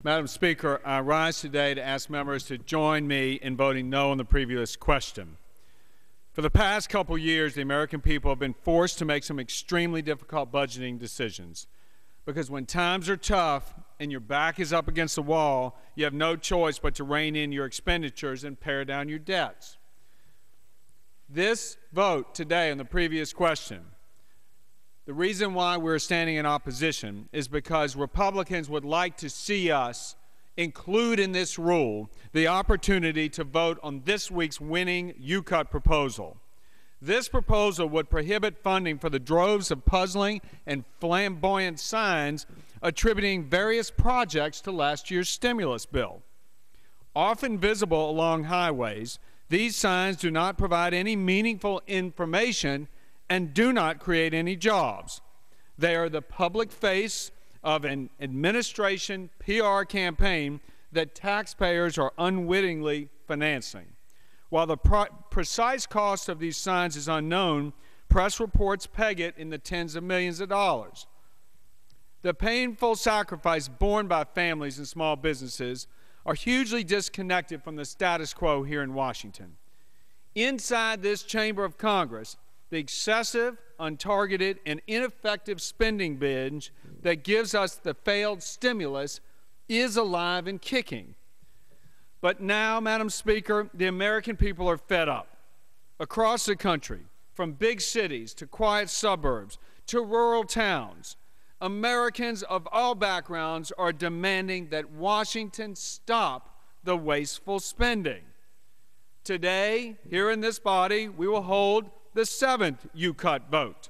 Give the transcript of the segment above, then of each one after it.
Madam Speaker, I rise today to ask members to join me in voting no on the previous question. For the past couple years, the American people have been forced to make some extremely difficult budgeting decisions. Because when times are tough and your back is up against the wall, you have no choice but to rein in your expenditures and pare down your debts. This vote today on the previous question, the reason why we're standing in opposition is because Republicans would like to see us include in this rule the opportunity to vote on this week's winning U-Cut proposal. This proposal would prohibit funding for the droves of puzzling and flamboyant signs attributing various projects to last year's stimulus bill. Often visible along highways, these signs do not provide any meaningful information and do not create any jobs. They are the public face of an administration PR campaign that taxpayers are unwittingly financing. While the precise cost of these signs is unknown, press reports peg it in the tens of millions of dollars. The painful sacrifice borne by families and small businesses are hugely disconnected from the status quo here in Washington. Inside this chamber of Congress, the excessive, untargeted, and ineffective spending binge that gives us the failed stimulus is alive and kicking. But now, Madam Speaker, the American people are fed up. Across the country, from big cities to quiet suburbs to rural towns, Americans of all backgrounds are demanding that Washington stop the wasteful spending. Today, here in this body, we will hold the 7th U-Cut vote,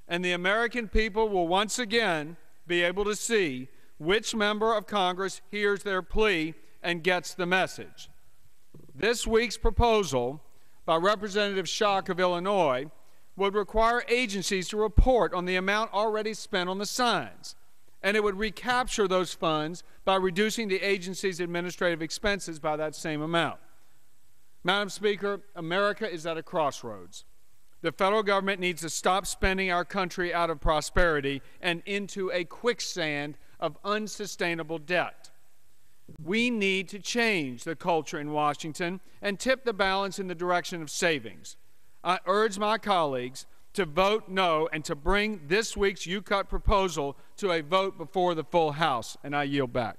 and the American people will once again be able to see which member of Congress hears their plea and gets the message. This week's proposal by Representative Schock of Illinois would require agencies to report on the amount already spent on the signs, and it would recapture those funds by reducing the agency's administrative expenses by that same amount. Madam Speaker, America is at a crossroads. The federal government needs to stop spending our country out of prosperity and into a quicksand of unsustainable debt. We need to change the culture in Washington and tip the balance in the direction of savings. I urge my colleagues to vote no and to bring this week's U-Cut proposal to a vote before the full House, and I yield back.